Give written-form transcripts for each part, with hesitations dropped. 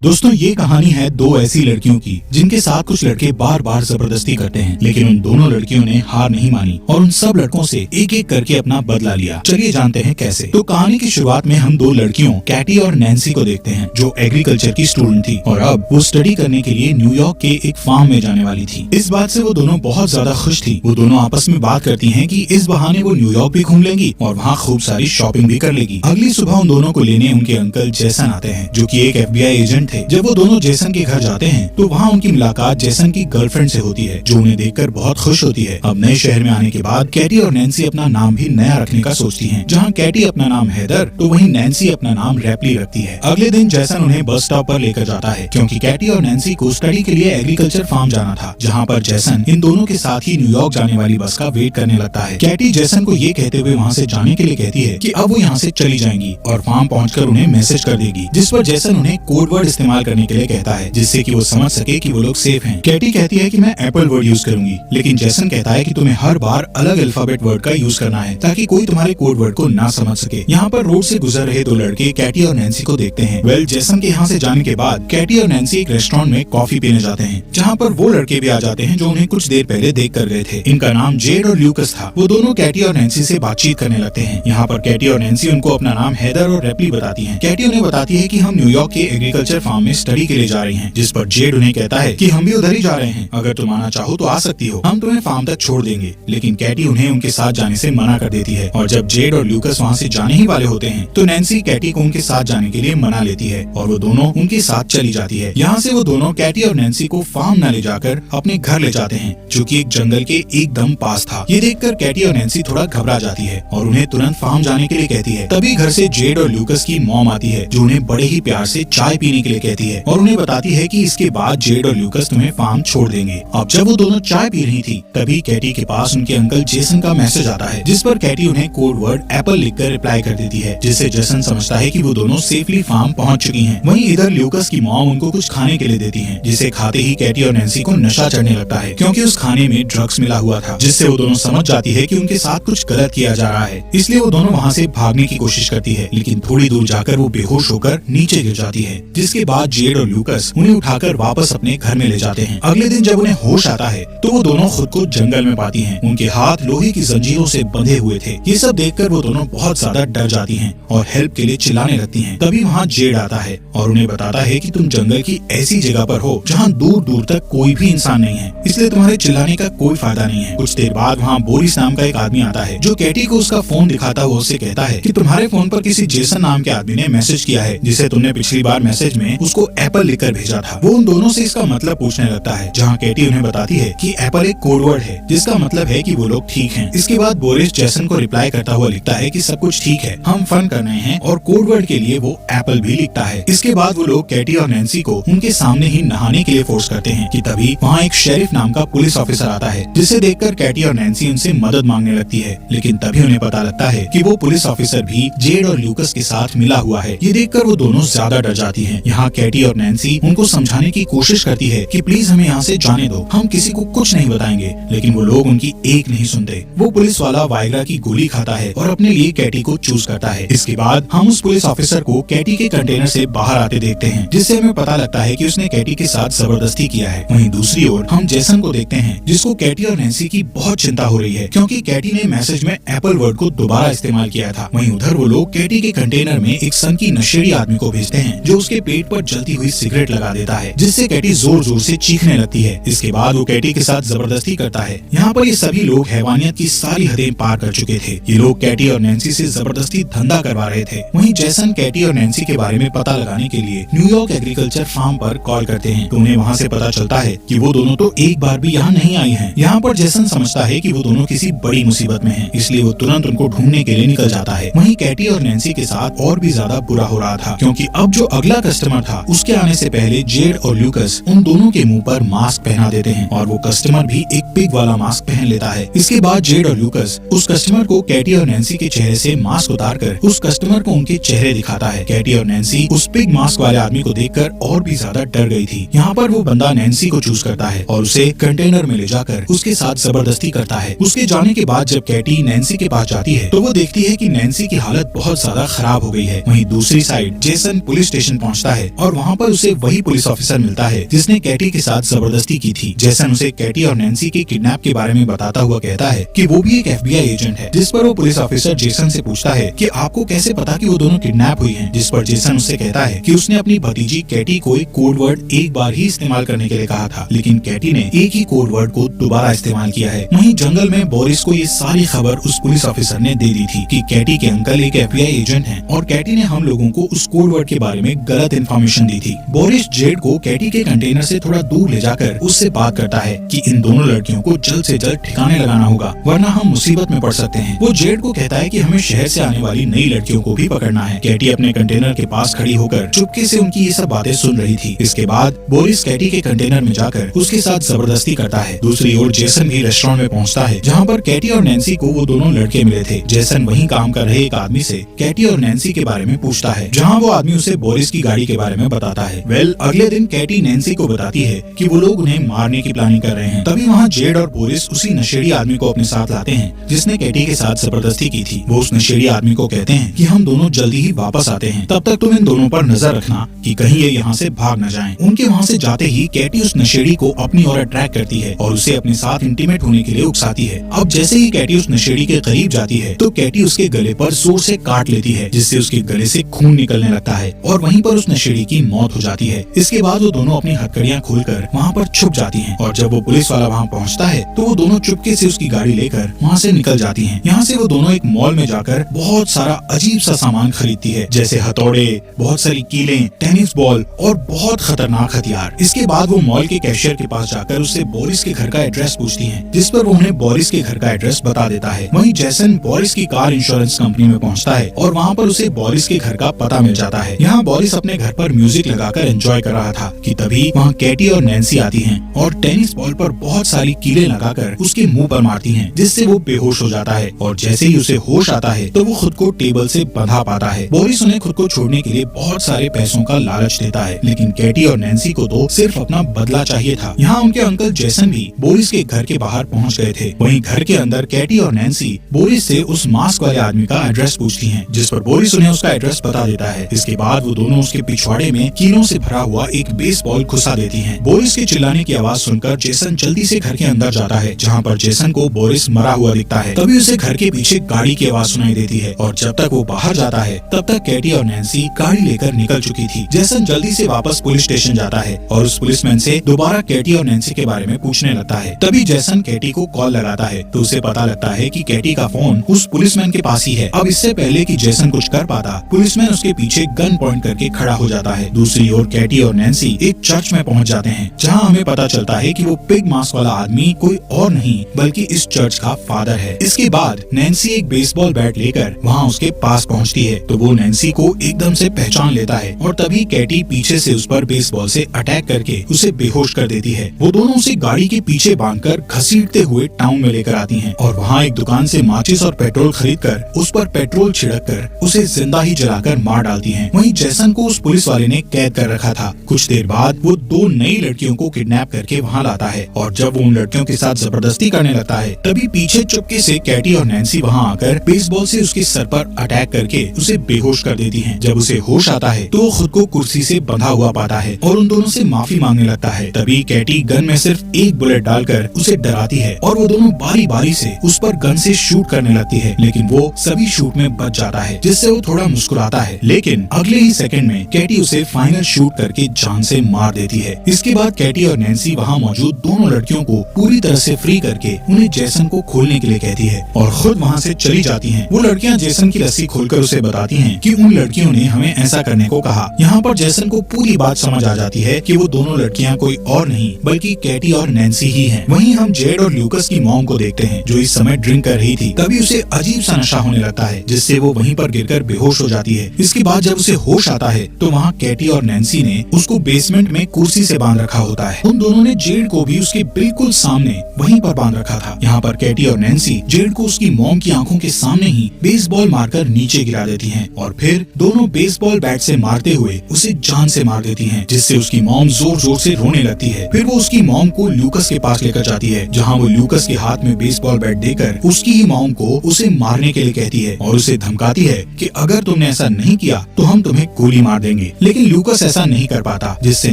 दोस्तों ये कहानी है दो ऐसी लड़कियों की जिनके साथ कुछ लड़के बार बार जबरदस्ती करते हैं, लेकिन उन दोनों लड़कियों ने हार नहीं मानी और उन सब लड़कों से एक एक करके अपना बदला लिया। चलिए जानते हैं कैसे। तो कहानी की शुरुआत में हम दो लड़कियों कैटी और नैन्सी को देखते हैं, जो एग्रीकल्चर की स्टूडेंट थी और अब वो स्टडी करने के लिए न्यूयॉर्क के एक फार्म में जाने वाली थी। इस बात से वो दोनों बहुत ज्यादा खुश थी। वो दोनों आपस में बात करती है कि इस बहाने वो न्यूयॉर्क भी घूम लेंगी और वहाँ खूब सारी शॉपिंग भी कर लेगी। अगली सुबह उन दोनों को लेने उनके अंकल जैसन आते हैं, जो की एक FBI एजेंट थे। जब वो दोनों जैसन के घर जाते हैं तो वहाँ उनकी मुलाकात जैसन की गर्लफ्रेंड से होती है, जो उन्हें देखकर बहुत खुश होती है। अब नए शहर में आने के बाद कैटी और नैन्सी अपना नाम भी नया रखने का सोचती हैं। जहाँ कैटी अपना नाम हैदर तो वहीं नैन्सी अपना नाम रैपली रखती है। अगले दिन जैसन उन्हें बस स्टॉप पर लेकर जाता है, क्योंकि कैटी और नैन्सी को स्टडी के लिए एग्रीकल्चर फार्म जाना था, जहाँ पर जैसन इन दोनों के साथ ही न्यूयॉर्क जाने वाली बस का वेट करने लगता है। कैटी जैसन को ये कहते हुए वहाँ से जाने के लिए कहती है कि अब वो यहाँ से चली जाएंगी और फार्म पहुँचकर उन्हें मैसेज कर देगी, जिस पर जैसन उन्हें कोड वर्ड इस्तेमाल करने के लिए कहता है, जिससे कि वो समझ सके कि वो लोग सेफ हैं। कैटी कहती है कि मैं एप्पल वर्ड यूज करूंगी, लेकिन जैसन कहता है कि तुम्हें हर बार अलग अल्फाबेट वर्ड का यूज करना है ताकि कोई तुम्हारे कोड वर्ड को ना समझ सके। यहाँ पर रोड से गुजर रहे दो लड़के कैटी और नैन्सी को देखते हैं। जैसन के यहाँ से जाने के बाद कैटी और नैन्सी एक रेस्टोरेंट में कॉफी पीने जाते हैं, जहाँ पर वो लड़के भी आ जाते हैं जो उन्हें कुछ देर पहले देख कर गए थे। इनका नाम जेड और ल्यूकस था। वो दोनों कैटी और नैन्सी से बातचीत करने लगते हैं। यहाँ पर कैटी और नैन्सी उनको अपना नाम हैदर और रैपली बताती है। कैटी उन्हें बताती है कि हम न्यूयॉर्क के एग्रीकल्चर फार्म में स्टडी के लिए जा रही हैं, जिस पर जेड उन्हें कहता है कि हम भी उधर ही जा रहे हैं, अगर तुम आना चाहो तो आ सकती हो, हम तुम्हें फार्म तक छोड़ देंगे। लेकिन कैटी उन्हें उनके साथ जाने से मना कर देती है और जब जेड और ल्यूकस वहाँ से जाने ही वाले होते हैं तो नैन्सी कैटी को उनके साथ जाने के लिए मना लेती है और वो दोनों उनके साथ चली जाती है। यहाँ से वो दोनों कैटी और नैन्सी को फार्म न ले जाकर अपने घर ले जाते हैं, जो कि एक जंगल के एकदम पास था। ये देखकर कैटी और नैन्सी थोड़ा घबरा जाती है और उन्हें तुरंत फार्म जाने के लिए कहती है। तभी घर से जेड और ल्यूकस की मॉम आती है, जो उन्हें बड़े ही प्यार से चाय पीने के लिए कहती है और उन्हें बताती है कि इसके बाद जेड और ल्यूकस तुम्हें फार्म छोड़ देंगे। अब जब वो दोनों चाय पी रही थी तभी कैटी के पास उनके अंकल जेसन का मैसेज आता है, जिस पर कैटी उन्हें कोड वर्ड एप्पल लिखकर रिप्लाई कर देती है, जिससे जेसन समझता है कि वो दोनों सेफली फार्म पहुंच चुकी हैं। वहीं इधर ल्यूकस की मॉम उनको कुछ खाने के लिए देती है, जिसे खाते ही कैटी और नैन्सी को नशा चढ़ने लगता है, क्योंकि उस खाने में ड्रग्स मिला हुआ था, जिससे वो दोनों समझ जाती है कि उनके साथ कुछ गलत किया जा रहा है। इसलिए वो दोनों वहाँ से भागने की कोशिश करती है, लेकिन थोड़ी दूर जाकर वो बेहोश होकर नीचे गिर जाती है, जिसके बाद जेड और ल्यूकस उन्हें उठाकर वापस अपने घर में ले जाते हैं। अगले दिन जब उन्हें होश आता है तो वो दोनों खुद को जंगल में पाती हैं। उनके हाथ लोहे की जंजीरों से बंधे हुए थे। ये सब देखकर वो दोनों बहुत ज्यादा डर जाती हैं और हेल्प के लिए चिल्लाने लगती हैं। तभी वहाँ जेड आता है और उन्हें बताता है कि तुम जंगल की ऐसी जगह पर हो जहाँ दूर दूर तक कोई भी इंसान नहीं है, इसलिए तुम्हारे चिल्लाने का कोई फायदा नहीं है। कुछ देर बाद वहाँ बोरिस नाम का एक आदमी आता है, जो कैटी को उसका फोन दिखाता हुआ उससे कहता है कि तुम्हारे फोन पर किसी जेसन नाम के आदमी ने मैसेज किया है, जिसे तुमने पिछली बार मैसेज में उसको एप्पल लिखकर भेजा था। वो उन दोनों से इसका मतलब पूछने लगता है, जहाँ कैटी उन्हें बताती है कि एप्पल एक कोड वर्ड है, जिसका मतलब है कि वो लोग ठीक हैं। इसके बाद बोरिस जेसन को रिप्लाई करता हुआ लिखता है कि सब कुछ ठीक है, हम फन कर रहे हैं, और कोड वर्ड के लिए वो एप्पल भी लिखता है। इसके बाद वो लोग कैटी और नैन्सी को उनके सामने ही नहाने के लिए फोर्स करते हैं कि तभी वहाँ एक शेरिफ नाम का पुलिस ऑफिसर आता है, जिसे देखकर कैटी और नैन्सी उनसे मदद मांगने लगती है, लेकिन तभी उन्हें पता लगता है कि वो पुलिस ऑफिसर भी जेड और ल्यूकस के साथ मिला हुआ है। ये देखकर वो दोनों ज्यादा डर जाती हैं। यहाँ कैटी और नैन्सी उनको समझाने की कोशिश करती है कि प्लीज हमें यहाँ से जाने दो, हम किसी को कुछ नहीं बताएंगे, लेकिन वो लोग उनकी एक नहीं सुनते। वो पुलिस वाला वाइग्रा की गोली खाता है और अपने लिए कैटी को चूज करता है। इसके बाद हम उस पुलिस ऑफिसर को कैटी के कंटेनर से बाहर आते देखते हैं, जिससे हमें पता लगता है कि उसने कैटी के साथ जबरदस्ती किया है। वहीं दूसरी ओर हम जेसन को देखते हैं, जिसको कैटी और नैन्सी की बहुत चिंता हो रही है, क्योंकि कैटी ने मैसेज में एप्पल वर्ड को दोबारा इस्तेमाल किया था। वहीं उधर वो लोग कैटी के कंटेनर में एक सन की नशेड़ी आदमी को भेजते हैं, जो उसके पेट पर जलती हुई सिगरेट लगा देता है, जिससे कैटी जोर जोर से चीखने लगती है। इसके बाद वो कैटी के साथ जबरदस्ती करता है। यहाँ पर ये सभी लोग हैवानियत की सारी हदें पार कर चुके थे। ये लोग कैटी और नैन्सी से जबरदस्ती धंधा करवा रहे थे। वहीं जैसन कैटी और नैन्सी के बारे में पता लगाने के लिए न्यूयॉर्क एग्रीकल्चर फार्म पर कॉल करते हैं, तो उन्हें वहाँ से पता चलता है कि वो दोनों तो एक बार भी यहाँ नहीं आई हैं। यहाँ पर जैसन समझता है कि वो दोनों किसी बड़ी मुसीबत में हैं, इसलिए वो तुरंत उनको ढूंढने के लिए निकल जाता है। वहीं कैटी और नैन्सी के साथ और भी ज्यादा बुरा हो रहा था, क्योंकि अब जो अगला कस्टमर था उसके आने से पहले जेड और ल्यूकस उन दोनों के मुंह पर मास्क पहना देते हैं और वो कस्टमर भी एक पिग वाला मास्क पहन लेता है। इसके बाद जेड और ल्यूकस उस कस्टमर को कैटी और नैन्सी के चेहरे से मास्क उतारकर उस कस्टमर को उनके चेहरे दिखाता है। कैटी और नैन्सी उस पिग मास्क वाले आदमी को देखकर और भी ज्यादा डर गई थी। यहाँ पर वो बंदा नैन्सी को चूज करता है और उसे कंटेनर में ले जाकर उसके साथ जबरदस्ती करता है। उसके जाने के बाद जब कैटी नैन्सी के पास जाती है तो वो देखती है कि नैन्सी की हालत बहुत ज्यादा खराब हो गई है। वहीं दूसरी साइड जेसन पुलिस स्टेशन पहुँचता है है और वहाँ पर उसे वही पुलिस ऑफिसर मिलता है जिसने कैटी के साथ जबरदस्ती की थी। जेसन उसे कैटी और नैन्सी के किडनैप के बारे में बताता हुआ कहता है कि वो भी एक FBI एजेंट है, जिस पर वो पुलिस ऑफिसर जेसन से पूछता है कि आपको कैसे पता कि वो दोनों किडनैप हुई हैं, जिस पर जेसन उससे कहता है कि उसने अपनी भतीजी कैटी को एक कोड वर्ड एक बार ही इस्तेमाल करने के लिए कहा था, लेकिन कैटी ने एक ही कोड वर्ड को दोबारा इस्तेमाल किया है। वहीं जंगल में बोरिस को ये सारी खबर उस पुलिस ऑफिसर ने दे दी थी कि कैटी के अंकल एक FBI एजेंट हैं और कैटी ने हम लोगों को उस कोड वर्ड के बारे में गलत इन्फॉर्मेशन दी थी। बोरिस जेड को कैटी के कंटेनर से थोड़ा दूर ले जाकर उससे बात करता है कि इन दोनों लड़कियों को जल्द से जल्द ठिकाने लगाना होगा, वरना हम मुसीबत में पड़ सकते हैं। वो जेड को कहता है कि हमें शहर से आने वाली नई लड़कियों को भी पकड़ना है। कैटी अपने कंटेनर के पास खड़ी होकर चुपके से उनकी ये सब बातें सुन रही थी। इसके बाद बोरिस कैटी के कंटेनर में जाकर उसके साथ जबरदस्ती करता है। दूसरी ओर जेसन भी रेस्टोरेंट में पहुंचता है जहां पर कैटी और नैन्सी को वो दोनों लड़के मिले थे। जेसन वहीं काम कर रहे एक आदमी से कैटी और नैन्सी के बारे में पूछता है, जहां वो आदमी उसे बोरिस की गाड़ी के बारे में बताता है। अगले दिन कैटी नैन्सी को बताती है कि वो लोग उन्हें मारने की प्लानिंग कर रहे हैं। तभी वहाँ जेड और बोरिस उसी नशेड़ी आदमी को अपने साथ लाते हैं जिसने कैटी के साथ जबरदस्ती की थी। वो उस नशेड़ी आदमी को कहते हैं कि हम दोनों जल्दी ही वापस आते हैं, तब तक तुम इन दोनों पर नजर रखना कि कहीं ये यहाँ से भाग न जाएं। उनके वहाँ से जाते ही कैटी उस नशेड़ी को अपनी ओर अट्रैक्ट करती है और उसे अपने साथ इंटीमेट होने के लिए उकसाती है। अब जैसे ही कैटी उस नशेड़ी के करीब जाती है तो कैटी उसके गले पर जोर से काट लेती है, जिससे उसके गले से खून निकलने लगता है और वहीं पर उस नशेड़ी की मौत हो जाती है। इसके बाद वो दोनों अपनी हथकड़ियाँ खोलकर वहाँ पर छुप जाती हैं और जब वो पुलिस वाला वहाँ पहुँचता है तो वो दोनों चुपके से उसकी गाड़ी लेकर वहाँ से निकल जाती हैं। यहाँ से वो दोनों एक मॉल में जाकर बहुत सारा अजीब सा सामान खरीदती है, जैसे हथौड़े, बहुत सारी कीलें, टेनिस बॉल और बहुत खतरनाक हथियार। इसके बाद वो मॉल के कैशियर के पास जाकर उससे बोरिस के घर का एड्रेस पूछती हैं, जिस पर वो उन्हें बोरिस के घर का एड्रेस बता देता है। वहीं जेसन बोरिस की कार इंश्योरेंस कंपनी में पहुँचता है और वहाँ पर उसे बोरिस के घर का पता मिल जाता है। यहाँ बोरिस अपने घर पर म्यूजिक लगाकर एंजॉय कर रहा था कि तभी वहाँ कैटी और नैन्सी आती हैं और टेनिस बॉल पर बहुत सारी कीलें लगाकर उसके मुंह पर मारती हैं, जिससे वो बेहोश हो जाता है और जैसे ही उसे होश आता है तो वो खुद को टेबल से बंधा पाता है। बोरिस उन्हें खुद को छोड़ने के लिए बहुत सारे पैसों का लालच देता है, लेकिन कैटी और नैन्सी को तो सिर्फ अपना बदला चाहिए था। यहाँ उनके अंकल जेसन भी बोरिस के घर के बाहर पहुँच गए थे। वहीं घर के अंदर कैटी और नैन्सी बोरिस से उस मास्क वाले आदमी का एड्रेस पूछती हैं, जिस पर बोरिस उन्हें उसका एड्रेस बता देता है। इसके बाद वो दोनों उसके पिछवाड़े में कीलों से भरा हुआ एक बेसबॉल घुसा देती हैं। बोरिस के चिल्लाने की आवाज सुनकर जेसन जल्दी से घर के अंदर जाता है, जहाँ पर जेसन को बोरिस मरा हुआ दिखता है। तभी उसे घर के पीछे गाड़ी की आवाज सुनाई देती है और जब तक वो बाहर जाता है तब तक कैटी और नैन्सी गाड़ी लेकर निकल चुकी थी। जेसन जल्दी से वापस पुलिस स्टेशन जाता है और उस पुलिसमैन से दोबारा कैटी और नैन्सी के बारे में पूछने लगता है। तभी जेसन कैटी को कॉल लगाता है तो उसे पता लगता है कि कैटी का फोन उस पुलिसमैन के पास ही है। अब इससे पहले कि जेसन कुछ कर पाता, पुलिसमैन उसके पीछे गन पॉइंट करके खड़ा हो जाता है। दूसरी ओर कैटी और नैन्सी एक चर्च में पहुंच जाते हैं, जहां हमें पता चलता है कि वो पिग मास्क वाला आदमी कोई और नहीं बल्कि इस चर्च का फादर है। इसके बाद नैन्सी एक बेसबॉल बैट लेकर वहां उसके पास पहुंचती है तो वो नैन्सी को एकदम से पहचान लेता है और तभी कैटी पीछे से उस पर बेसबॉल से अटैक करके उसे बेहोश कर देती है। वो दोनों उसे गाड़ी के पीछे बांधकर घसीटते हुए टाउन में लेकर आती हैं और वहाँ एक दुकान से माचिस और पेट्रोल खरीदकर उस पर पेट्रोल छिड़ककर उसे जिंदा ही जलाकर मार डालती हैं। वहीं जेसन को उस पुलिस वाले ने कैद कर रखा था। कुछ देर बाद वो दो नई लड़कियों को किडनैप करके वहाँ लाता है और जब वो उन लड़कियों के साथ जबरदस्ती करने लगता है तभी पीछे चुपके से कैटी और नैन्सी वहाँ आकर बेसबॉल से उसके सर पर अटैक करके उसे बेहोश कर देती हैं। जब उसे होश आता है तो वो खुद को कुर्सी से बंधा हुआ पाता है और उन दोनों से माफी मांगने लगता है। तभी कैटी गन में सिर्फ एक बुलेट डालकर उसे डराती है और वो दोनों बारी बारी से उस पर गन से शूट करने लगती है, लेकिन वो सभी शूट में बच जाता है, जिससे वो थोड़ा मुस्कुराता है। लेकिन अगले ही सेकंड में कैटी उसे फाइनल शूट करके जान से मार देती है। इसके बाद कैटी और नैन्सी वहाँ मौजूद दोनों लड़कियों को पूरी तरह से फ्री करके उन्हें जेसन को खोलने के लिए कहती है और खुद वहाँ से चली जाती हैं। वो लड़कियाँ जेसन की रस्सी खोलकर उसे बताती हैं कि उन लड़कियों ने हमें ऐसा करने को कहा। यहाँ पर जेसन को पूरी बात समझ आ जाती है कि वो दोनों लड़कियाँ कोई और नहीं बल्कि कैटी और नैन्सी ही हैं। वहीं हम जेड और ल्यूकस की मॉम को देखते हैं जो इस समय ड्रिंक कर रही थी। तभी उसे अजीब सा नशा होने लगता है, जिससे वो वहीं पर गिरकर बेहोश हो जाती है। इसके बाद जब उसे होश आता है तो वहाँ कैटी और नैन्सी ने उसको बेसमेंट में कुर्सी से बांध रखा होता है। उन दोनों ने जेड को भी उसके बिल्कुल सामने वहीं पर बांध रखा था। यहाँ पर कैटी और नैन्सी जेड को उसकी मॉम की आंखों के सामने ही बेसबॉल मारकर नीचे गिरा देती हैं और फिर दोनों बेसबॉल बैट से मारते हुए उसे जान से मार देती हैं, जिससे उसकी मॉम जोर जोर से रोने लगती है। फिर वो उसकी मॉम को ल्यूकस के पास लेकर जाती है, जहाँ वो ल्यूकस के हाथ में बेसबॉल बैट देकर उसकी ही मॉम को उसे मारने के लिए कहती है और उसे धमकाती है कि अगर तुमने ऐसा नहीं किया तो हम तुम्हें गोली मार देंगे। लेकिन लूकस ऐसा नहीं कर पाता, जिससे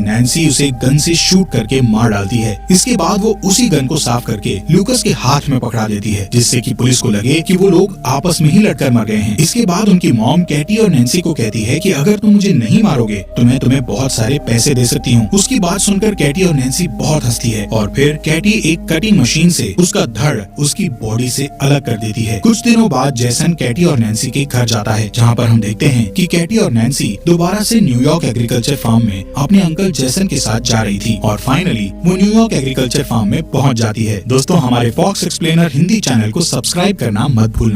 नैन्सी उसे गन से शूट करके मार डालती है। इसके बाद वो उसी गन को साफ करके लूकस के हाथ में पकड़ा देती है, जिससे कि पुलिस को लगे कि वो लोग आपस में ही लड़कर मर गए हैं। इसके बाद उनकी मॉम कैटी और नैन्सी को कहती है कि अगर तुम मुझे नहीं मारोगे तो मैं तुम्हें बहुत सारे पैसे दे सकती हूँ। उसकी बात सुनकर कैटी और नैन्सी बहुत हंसती है और फिर कैटी एक कटिंग मशीन से उसका धड़ उसकी बॉडी से अलग कर देती है। कुछ दिनों बाद जैसन कैटी और नैन्सी के घर जाता है, जहाँ पर हम देखते हैं कि कैटी और नैन्सी दोबारा से न्यूयॉर्क एग्रीकल्चर फार्म में अपने अंकल जैसन के साथ जा रही थी और फाइनली वो न्यूयॉर्क एग्रीकल्चर फार्म में पहुँच जाती है। दोस्तों, हमारे फॉक्स एक्सप्लेनर हिंदी चैनल को सब्सक्राइब करना मत भूलना।